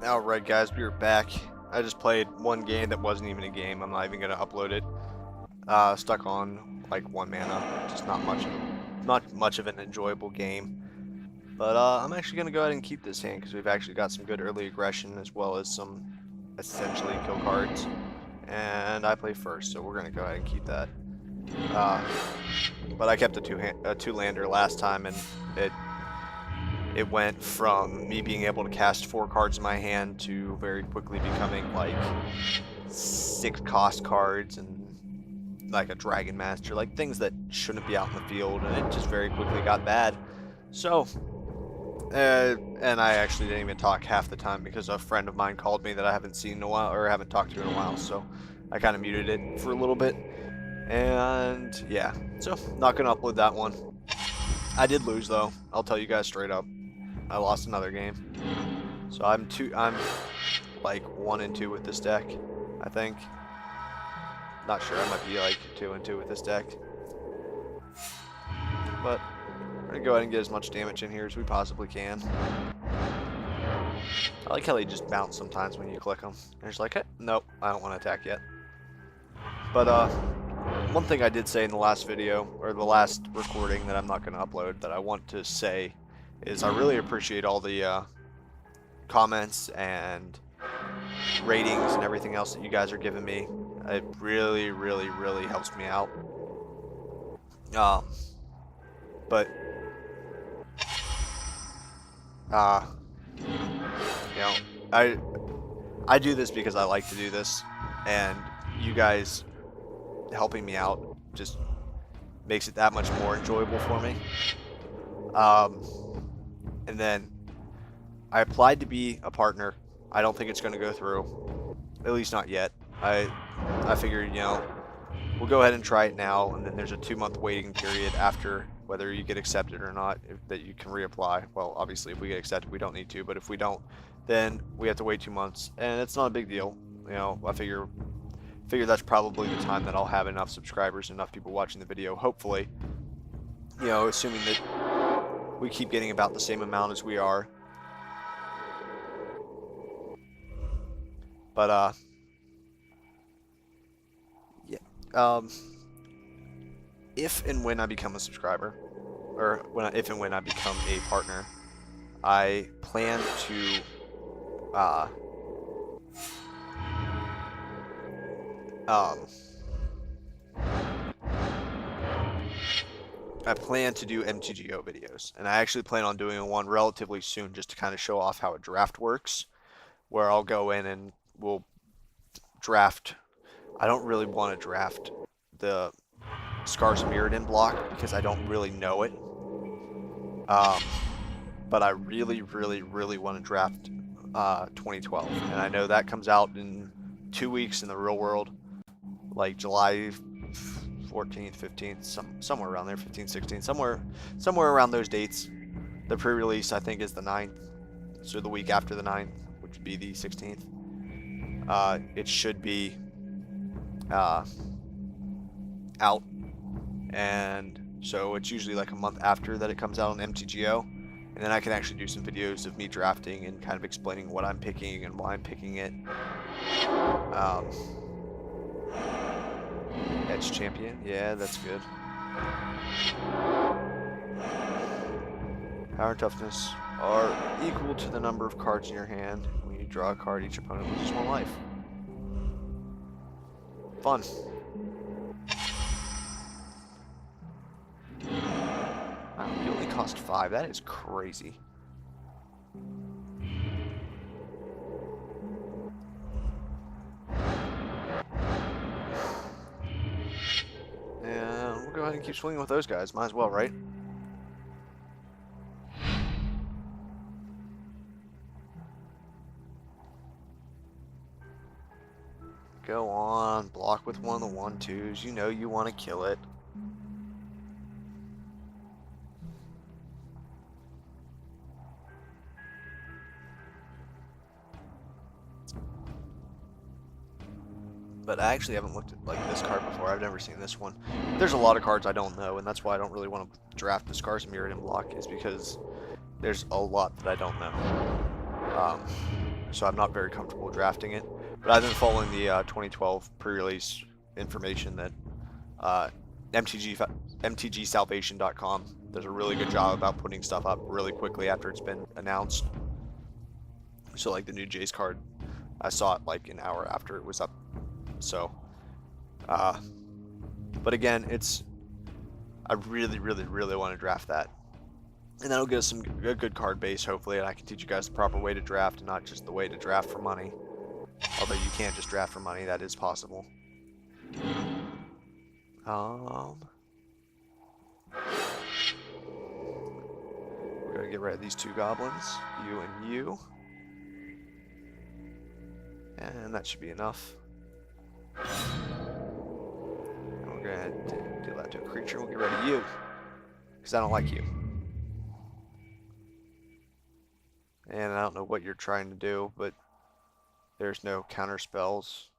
Alright guys, we are back. I just played one game that wasn't even a game. I'm not even going to upload it. Stuck on like 1 mana. Just not much of an enjoyable game. But I'm actually going to go ahead and keep this hand because we've actually got some good early aggression as well as some essentially kill cards. And I play first, so we're going to go ahead and keep that. But I kept a two-lander last time, and it went from me being able to cast 4 cards in my hand to very quickly becoming like 6 cost cards and like a Dragon Master, like things that shouldn't be out in the field, and it just very quickly got bad. So, and I actually didn't even talk half the time because a friend of mine called me that I haven't seen in a while, or haven't talked to in a while, so I kind of muted it for a little bit. And yeah, so not gonna upload that one. I did lose though, I'll tell you guys straight up. I lost another game. So I'm like 1-2 with this deck, I think. Not sure, I might be like 2-2 with this deck. But we're gonna go ahead and get as much damage in here as we possibly can. I like how they just bounce sometimes when you click them. They're just like, hey, nope, I don't want to attack yet. But one thing I did say in the last video, or the last recording that I'm not going to upload, that I want to say is I really appreciate all the comments and ratings and everything else that you guys are giving me. It really, really, really helps me out. But you know, I do this because I like to do this, and you guys helping me out just makes it that much more enjoyable for me. And then I applied to be a partner. I don't think it's going to go through, at least not yet. I figured, you know, we'll go ahead and try it now, and then there's a 2-month waiting period after whether you get accepted or not, that you can reapply. Well, obviously if we get accepted we don't need to, but if we don't, then we have to wait 2 months, and it's not a big deal. You know, I figure that's probably the time that I'll have enough subscribers, enough people watching the video, hopefully. You know, assuming that we keep getting about the same amount as we are. But yeah, if and when I become a subscriber, or if and when I become a partner, I plan to I plan to do MTGO videos, and I actually plan on doing one relatively soon just to kind of show off how a draft works, where I'll go in and we'll draft. I don't really want to draft the Scars of Mirrodin block because I don't really know it, but I really, really, really want to draft 2012, and I know that comes out in 2 weeks in the real world, like July 14th, 15th, somewhere around there, 15th, 16th, somewhere around those dates. The pre-release, I think, is the 9th, so the week after the 9th, which would be the 16th. It should be out, and so it's usually like a month after that it comes out on MTGO, and then I can actually do some videos of me drafting and kind of explaining what I'm picking and why I'm picking it. Edge champion, yeah, that's good. Power and toughness are equal to the number of cards in your hand. When you draw a card, each opponent loses 1 life. Fun. Wow, you only cost 5. That is crazy. And we'll go ahead and keep swinging with those guys. Might as well, right? Go on, block with one of the 1/2s. You know you want to kill it. But I actually haven't looked at like this card before. I've never seen this one. There's a lot of cards I don't know, and that's why I don't really want to draft the Scars of Mirrodin block, is because there's a lot that I don't know. so I'm not very comfortable drafting it. But I've been following the 2012 pre-release information that MTGSalvation.com does a really good job about putting stuff up really quickly after it's been announced. So like the new Jace card, I saw it like an hour after it was up. So, but again, I really want to draft that. And that'll get us a good card base, hopefully, and I can teach you guys the proper way to draft and not just the way to draft for money. Although you can't just draft for money, that is possible. We're gonna get rid of these 2 goblins, you and you. And that should be enough. And we're gonna do that to a creature, we'll get rid of you. Because I don't like you. And I don't know what you're trying to do, but there's no counter spells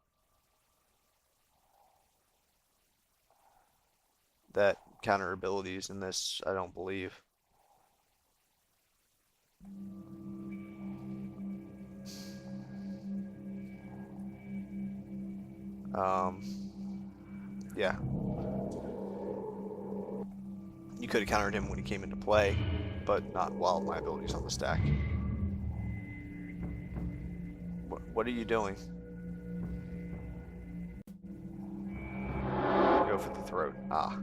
that counter abilities in this, I don't believe. Yeah. You could have countered him when he came into play, but not while my ability's on the stack. What are you doing? Go for the throat. Ah,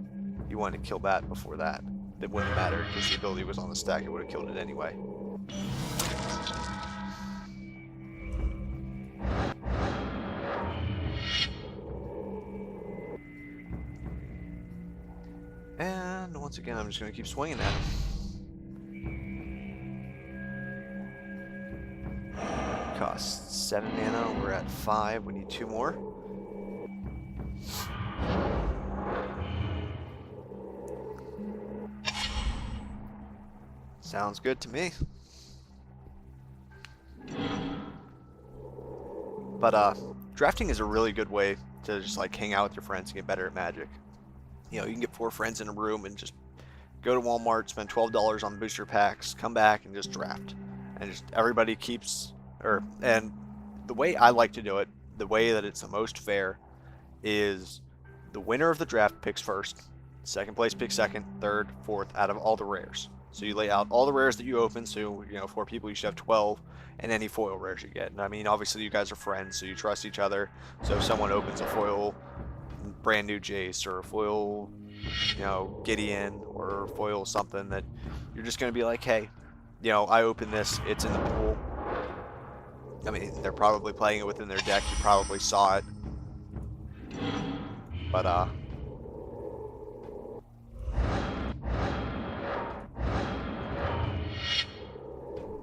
you wanted to kill that before that. It wouldn't matter because the ability was on the stack. It would have killed it anyway. And once again, I'm just going to keep swinging at him. Costs 7 mana, we're at 5, we need 2 more. Sounds good to me. But drafting is a really good way to just like hang out with your friends and get better at Magic. You know, you can get 4 friends in a room and just go to Walmart, spend $12 on booster packs, come back and just draft. And just everybody keeps... And the way I like to do it, the way that it's the most fair, is the winner of the draft picks first, second place picks second, third, fourth, out of all the rares. So you lay out all the rares that you open, so, you know, 4 people, you should have 12, and any foil rares you get. And I mean, obviously you guys are friends, so you trust each other. So if someone opens a foil brand new Jace, or a foil, you know, Gideon, or foil something, that you're just going to be like, hey, you know, I opened this, it's in the pool. I mean, they're probably playing it within their deck. You probably saw it. But,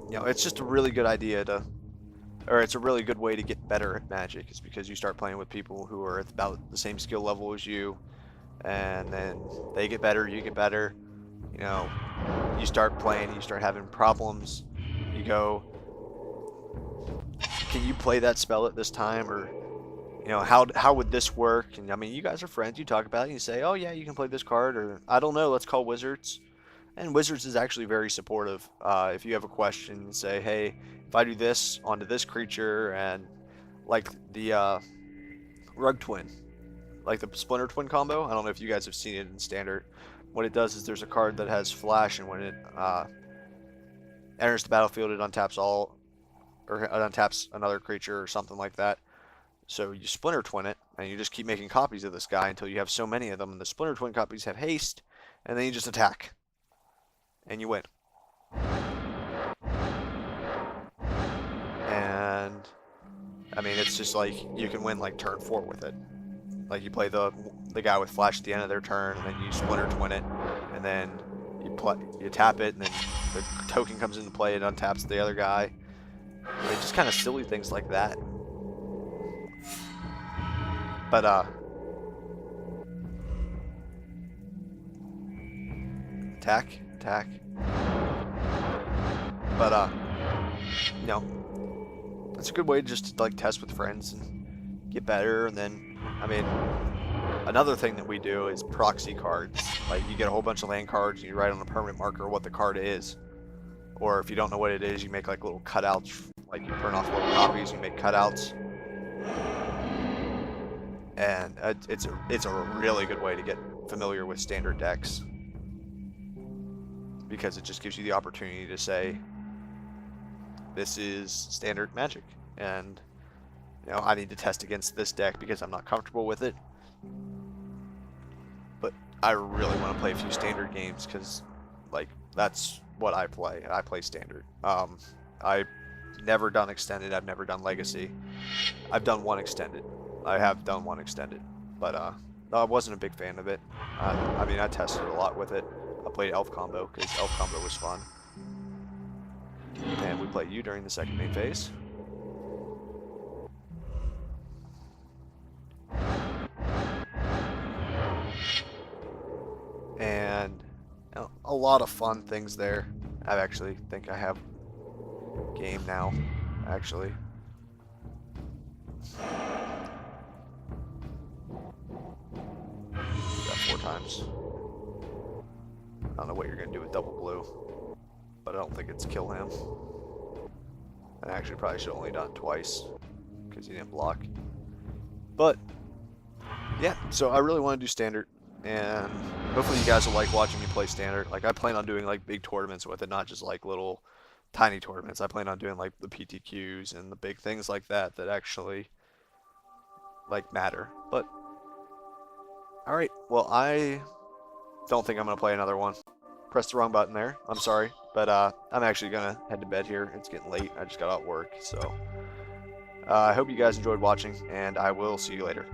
you know, it's just a really good idea to... Or it's a really good way to get better at Magic, is because you start playing with people who are at about the same skill level as you. And then they get better, you get better. You know, you start playing, you start having problems. You go... Can you play that spell at this time? Or, you know, how would this work? And I mean, you guys are friends, you talk about it, you say, oh yeah, you can play this card, or I don't know, let's call Wizards. And Wizards is actually very supportive. If you have a question, you say, hey, if I do this onto this creature, and like the Rug Twin, like the Splinter Twin combo, I don't know if you guys have seen it in Standard. What it does is there's a card that has Flash, and when it enters the battlefield, it untaps all, or it untaps another creature or something like that. So you Splinter Twin it, and you just keep making copies of this guy until you have so many of them, and the Splinter Twin copies have haste, and then you just attack. And you win. And I mean, it's just like you can win like turn 4 with it. Like you play the guy with Flash at the end of their turn, and then you Splinter Twin it, and then you tap it, and then the token comes into play and untaps the other guy. I mean, just kind of silly things like that. But attack. But you know, it's a good way just to like test with friends and get better. And then, I mean, another thing that we do is proxy cards. Like you get a whole bunch of land cards and you write on a permanent marker what the card is. Or if you don't know what it is, you make like little cutouts Like you burn off low copies, you make cutouts, and it's a really good way to get familiar with standard decks, because it just gives you the opportunity to say, this is standard Magic, and you know, I need to test against this deck because I'm not comfortable with it. But I really want to play a few standard games because, like, that's what I play. I play standard. I've never done extended. I've never done legacy. I've done one extended. I have done one extended, but I wasn't a big fan of it. I mean, I tested a lot with it. I played Elf Combo because Elf Combo was fun. And we play you during the second main phase. And you know, a lot of fun things there. I actually think I have game now, actually. Got 4 times. I don't know what you're going to do with double blue, but I don't think it's kill him. And I actually probably should have only done it twice because he didn't block. But yeah, so I really want to do standard, and hopefully you guys will like watching me play standard. Like, I plan on doing like big tournaments with it, not just like little tiny tournaments. I plan on doing like the PTQs and the big things like that that actually like matter. But all right, well, I don't think I'm gonna play another one. Pressed the wrong button there. I'm sorry, but I'm actually gonna head to bed here. It's getting late. I just got out of work, so I hope you guys enjoyed watching, and I will see you later.